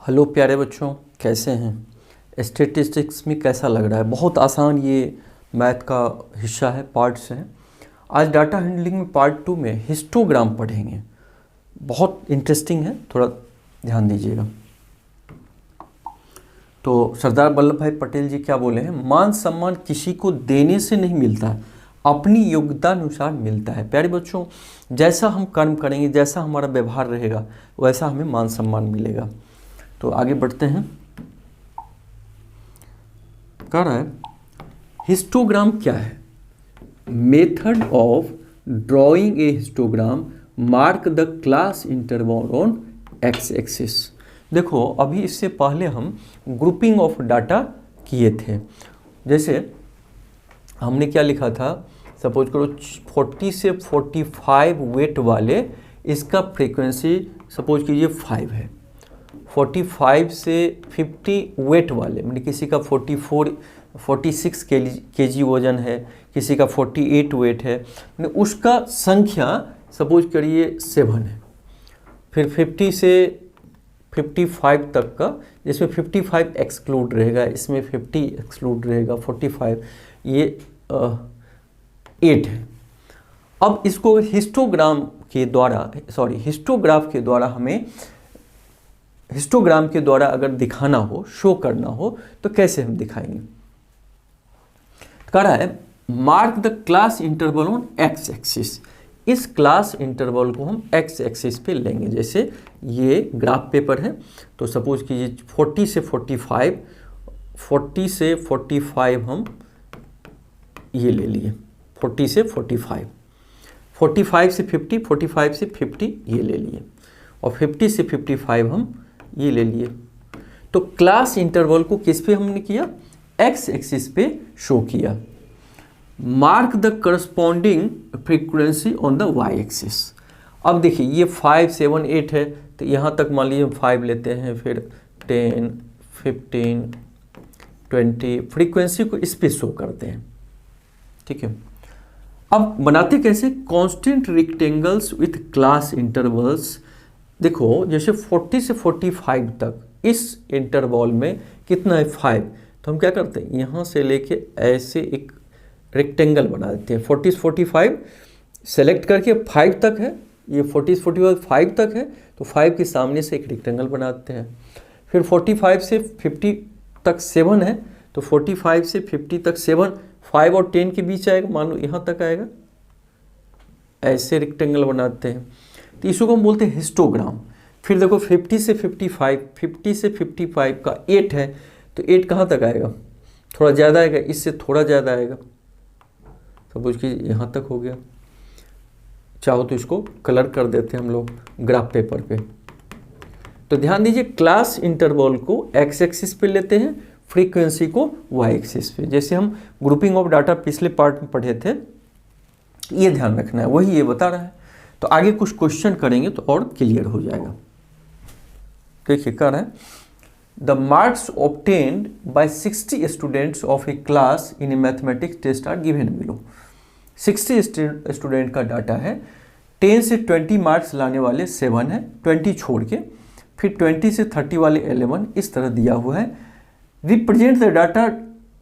Hello प्यारे बच्चों, कैसे हैं। स्टैटिस्टिक्स में कैसा लग रहा है। बहुत आसान ये मैथ का हिस्सा है, पार्ट्स हैं। आज डाटा हैंडलिंग में पार्ट 2 में हिस्टोग्राम पढ़ेंगे। बहुत इंटरेस्टिंग है, थोड़ा ध्यान दीजिएगा। तो सरदार वल्लभ भाई पटेल जी क्या बोले हैं, मान सम्मान किसी को देने से नहीं मिलता है, अपनी योग्यता अनुसार मिलता है। प्यारे बच्चों, जैसा हम कर्म करेंगे, जैसा हमारा व्यवहार रहेगा, वैसा हमें मान सम्मान मिलेगा। तो आगे बढ़ते हैं। कह रहा है हिस्टोग्राम क्या है। Method of drawing A histogram, mark the class interval on x axis. देखो, अभी इससे पहले हम ग्रुपिंग ऑफ डाटा किए थे। जैसे हमने क्या लिखा था, सपोज करो 40 से 45 वेट वाले, इसका फ्रीक्वेंसी सपोज कीजिए 5 है। 45 से 50 वेट वाले, मतलब किसी का 46 केजी वजन है, किसी का 48 वेट है, मतलब उसका संख्या सपोज करिए 7 है। फिर 50 से 55 तक का, जिसमें 55 एक्सक्लूड रहेगा, इसमें 50 एक्सक्लूड रहेगा, 45 ये 8 है। अब इसको हिस्टोग्राम के द्वारा हमें हिस्टोग्राम के द्वारा अगर दिखाना हो, शो करना हो, तो कैसे हम दिखाएंगे। कह रहा है mark the class interval on x axis. इस क्लास इंटरवल को हम एक्स एक्सिस पे लेंगे। जैसे ये ग्राफ पेपर है, तो सपोज कीजिए 40 से 45 हम ये ले लिए, 40 से 45, 45 से 50, 45 से 50 ये ले लिए, और 50 से 55 हम ये ले लिए। तो क्लास इंटरवल को किस पे हमने किया, एक्स एक्सिस पे शो किया। Mark the corresponding frequency on the Y axis. अब देखिए ये 5, 7, 8 है, तो यहाँ तक मान लीजिए 5 लेते हैं, फिर 10, 15, 20 फ्रीक्वेंसी को इस पे शो करते हैं। ठीक है, अब बनाते कैसे, constant rectangles with class intervals. देखो जैसे 40 से 45 तक इस इंटरवल में कितना है 5, तो हम क्या करते हैं, यहाँ से लेके ऐसे एक रेक्टेंगल बना देते हैं। 40 से 45 सेलेक्ट करके 5 तक है, ये 40 से 45 5 तक है, तो 5 के सामने से एक रेक्टेंगल बनाते हैं। फिर 45 से 50 तक 7 है, तो 45 से 50 तक 7, 5 और 10 के बीच आएगा, मान लो यहाँ तक आएगा, ऐसे रेक्टेंगल बनाते हैं। तो इसको हम बोलते हैं हिस्टोग्राम। फिर देखो 50 से 55 का 8 है, तो 8 कहाँ तक आएगा, थोड़ा ज़्यादा आएगा, इससे थोड़ा ज़्यादा आएगा, सपोज कि यहाँ तक हो गया। चाहो तो इसको कलर कर देते हैं हम लोग ग्राफ पेपर पे। तो ध्यान दीजिए, क्लास इंटरवल को एक्स एक्सिस पे लेते हैं, फ्रीक्वेंसी को वाई एक्सिस पे। जैसे हम ग्रुपिंग ऑफ डाटा पिछले पार्ट में पढ़े थे, ये ध्यान रखना है, वही ये बता रहा है। तो आगे कुछ क्वेश्चन करेंगे तो और क्लियर हो जाएगा। देखिए कह रहा है the marks obtained by 60 students of a class in a mathematics test are given below. 60 student का डाटा है, 10 से 20 मार्क्स लाने वाले 7 है, 20 छोड़ के, फिर 20 से 30 वाले 11, इस तरह दिया हुआ है। Represent the data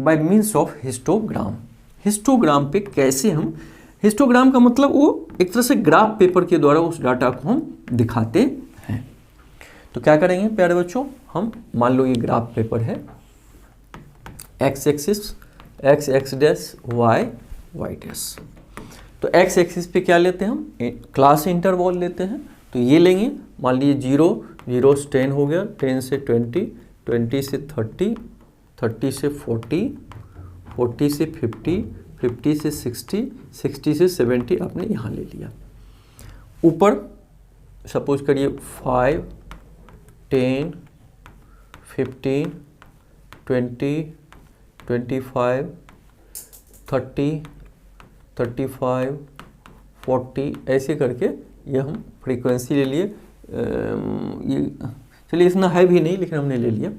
bye means of histogram. Histogram पे कैसे हम, हिस्टोग्राम का मतलब वो एक तरह से ग्राफ पेपर के द्वारा उस डाटा को हम दिखाते हैं। तो क्या करेंगे प्यारे बच्चों, हम मान लो ये ग्राफ पेपर है, X axis, X X dash, Y Y dash. तो एक्स एक्सिस पे क्या लेते हैं हम, क्लास इंटरवल लेते हैं। तो ये लेंगे, मान लीजिए 0 से 10 हो गया, 10 से 20, 20 से 30, 30 से 40, 40 से 50, 50 से 60, 60 से 70 आपने यहाँ ले लिया। ऊपर सपोज करिए 5, 10, 15, 20, 25, 30, 35, 40 ऐसे करके ये हम फ्रीक्वेंसी ले लिए। ये चलिए इतना है भी नहीं, लेकिन हमने ले लिया।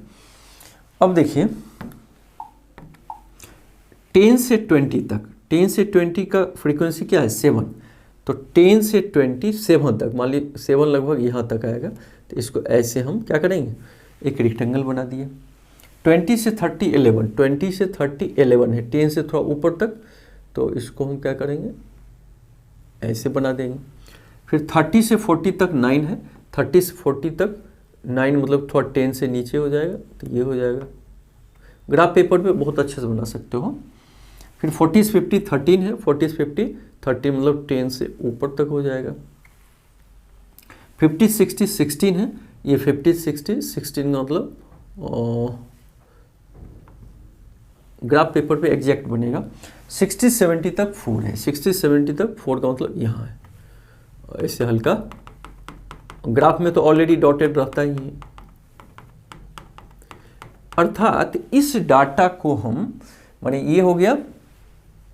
अब देखिए 10 से 20 तक, 10 से 20 का फ्रीक्वेंसी क्या है 7, तो 10 से 27 तक, मान लीजिए 7 लगभग यहाँ तक आएगा, तो इसको ऐसे हम क्या करेंगे, एक रेक्टेंगल बना दिए। 20 से 30 11, 20 से 30 11 है, 10 से थोड़ा ऊपर तक, तो इसको हम क्या करेंगे, ऐसे बना देंगे। फिर 30 से 40 तक 9 है, 30 से 40 तक 9 मतलब थोड़ा 10 से नीचे हो जाएगा, तो ये हो जाएगा। ग्राफ पेपर पे बहुत अच्छे से बना सकते हो। फिर 40 से 50 13 है, 40 से 50 30 मतलब 10 से ऊपर तक हो जाएगा। 50 60 16 है, ये 50 60 16 का मतलब ग्राफ पेपर पे एग्जैक्ट बनेगा। 60 70 तक 4 है, 60 70 तक 4 का मतलब यहाँ है। ऐसे हल्का, ग्राफ में तो ऑलरेडी डॉटेड रहता ही है। अर्थात इस डाटा को हम, माने ये हो गया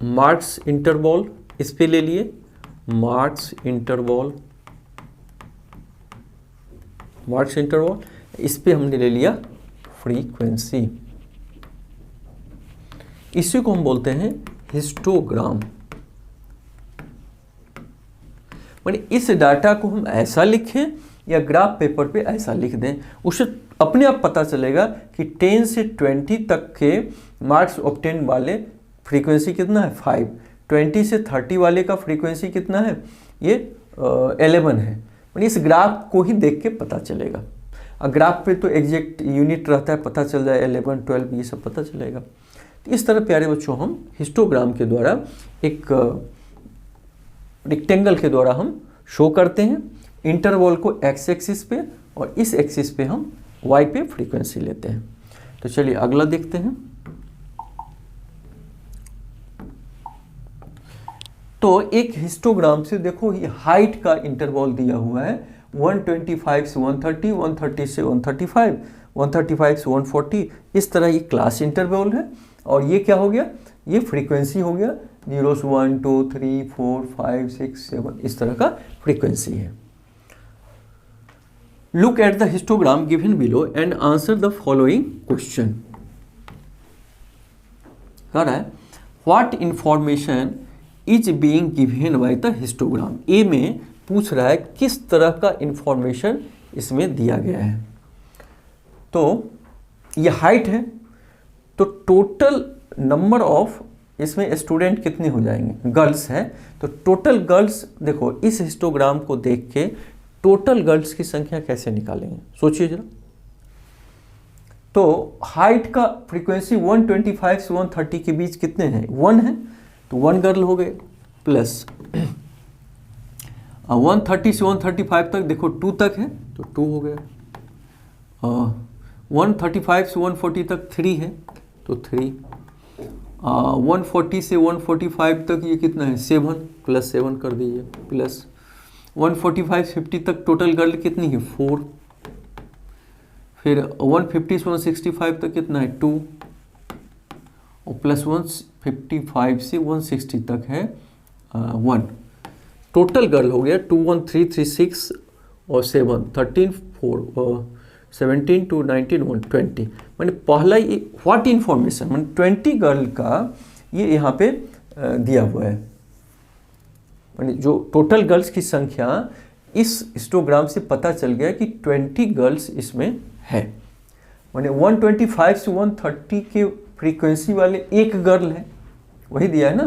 मार्क्स इंटरवल, इस पे ले लिए मार्क्स इंटरवल, मार्क्स इंटरवल, इस पे हमने ले लिया फ्रीक्वेंसी। इसी को हम बोलते हैं हिस्टोग्राम। माने इस डाटा को हम ऐसा लिखें या ग्राफ पेपर पे ऐसा लिख दें, उसे अपने आप पता चलेगा कि 10 से 20 तक के मार्क्स ऑब्टेन वाले फ्रीक्वेंसी कितना है 5, 20 से 30 वाले का फ्रीक्वेंसी कितना है, ये 11 है। माने इस ग्राफ को ही देख के पता चलेगा। और ग्राफ पे तो एग्जैक्ट यूनिट रहता है, पता चल जाए 11 12 ये सब पता चलेगा। तो इस तरह प्यारे बच्चों हम हिस्टोग्राम के द्वारा एक रेक्टेंगल के द्वारा हम शो करते हैं। इंटरवल को एक्स एक्सिस पे और इस एक्सिस पे हम वाई पे फ्रीक्वेंसी लेते हैं। तो चलिए अगला देखते हैं। तो एक हिस्टोग्राम से देखो ये हाइट का इंटरवल दिया हुआ है 125 से 130, 130 से 135, 135 से 140, इस तरह ये क्लास इंटरवल है। और ये क्या हो गया, ये फ्रीक्वेंसी हो गया 0 से 1 2 3 4 5 6 7, इस तरह का फ्रीक्वेंसी है। Look at the histogram given below and answer the following question. कह रहा है what information is being given by the histogram. A में पूछ रहा है किस तरह का इंफॉर्मेशन इसमें दिया गया है। तो ये हाइट है, तो टोटल नंबर ऑफ इसमें स्टूडेंट कितने हो जाएंगे, गर्ल्स है, तो टोटल गर्ल्स, देखो इस हिस्टोग्राम को देख के टोटल गर्ल्स की संख्या कैसे निकालेंगे, सोचिए जरा। तो हाइट का फ्रीक्वेंसी 125 से 130 के बीच कितने हैं, 1 है, तो 1 गर्ल हो गए, प्लस 130 से 135 तक देखो 2 तक है, तो 2 हो गया। 135 से 140 तक 3 है, तो 3। 140 से 145 तक ये कितना है 7, प्लस 7 कर दीजिए, प्लस 145 50 तक टोटल गर्ल कितनी है 4। फिर 150 से 165 तक कितना है 2, और प्लस 155 से 160 तक है 1। टोटल गर्ल हो गया 2 1 3 3 6 और 7 13 4 17 2 19 1 20। मैंने पहला ये व्हाट इन्फॉर्मेशन, मैंने 20 गर्ल का ये यहाँ पे दिया हुआ है। मैंने जो टोटल गर्ल्स की संख्या इस हिस्टोग्राम से पता चल गया कि 20 गर्ल्स इसमें है। मैंने 125 से 130 के फ्रीक्वेंसी वाले एक गर्ल है, वही दिया है ना।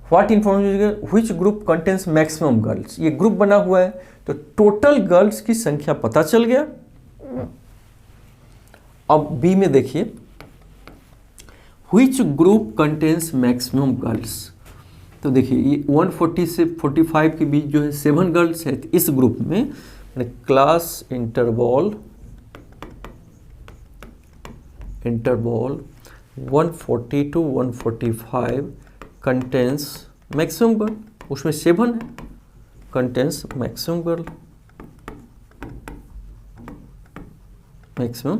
What information which group contains maximum girls, ये ग्रुप बना हुआ है, तो टोटल गर्ल्स की संख्या पता चल गया। अब बी में देखिए which group contains maximum girls, तो देखिए ये 140 से 45 के बीच जो है 7 गर्ल्स है, तो इस ग्रुप में class interval 140 to 145 contains maximum girl, उसमें 7 है, contains maximum girl, maximum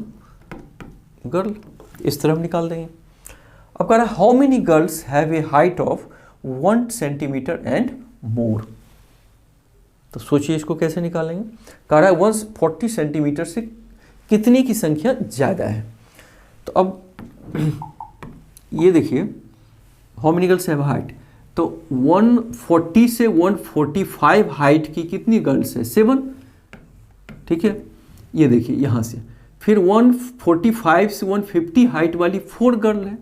girl, इस तरफ निकाल देंगे। अब कह रहा है how many girls have a height of 1 centimetre and more, तो सोचिए इसको कैसे निकालेंगे। कह रहा है 140 सेंटीमीटर से कितनी की संख्या ज़्यादा है। तो अब ये देखिए how many girls have height, तो 140 से 145 हाइट की कितनी गर्ल्स है 7, ठीक है। ये देखिए यहाँ से फिर 145 से 150 हाइट वाली 4 गर्ल है।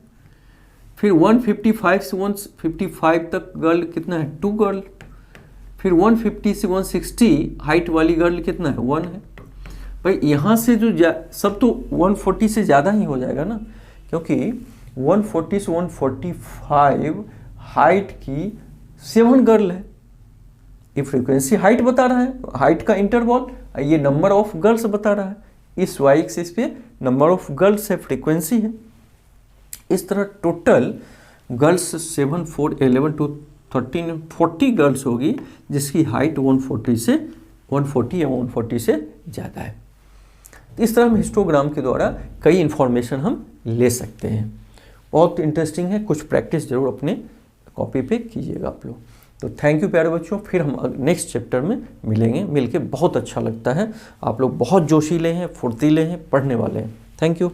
फिर 155 से 155 तक गर्ल कितना है, 2 गर्ल। फिर 150 से 160 हाइट वाली गर्ल कितना है, 1 है। भाई यहाँ से जो सब तो 140 से ज़्यादा ही हो जाएगा ना, क्योंकि 140 से 145 हाइट की 7 गर्ल है। ये फ्रीक्वेंसी हाइट बता रहा है, हाइट का इंटरवल, ये नंबर ऑफ गर्ल्स बता रहा है। इस वाई एक्सिस पे नंबर ऑफ गर्ल्स है, फ्रीक्वेंसी है। इस तरह टोटल गर्ल्स 7, 4, 11 to 13, 40 गर्ल्स होगी जिसकी हाइट 140 से 140 या 140 से ज़्यादा है। तो इस तरह हम हिस्टोग्राम के द्वारा कई इन्फॉर्मेशन हम ले सकते हैं। बहुत इंटरेस्टिंग है, कुछ प्रैक्टिस जरूर अपने कॉपी पे कीजिएगा आप लोग। तो थैंक यू प्यारे बच्चों, फिर हम नेक्स्ट चैप्टर में मिलेंगे। मिलके बहुत अच्छा लगता है, आप लोग बहुत जोशीले हैं, फुर्तीले हैं, पढ़ने वाले हैं। Thank you.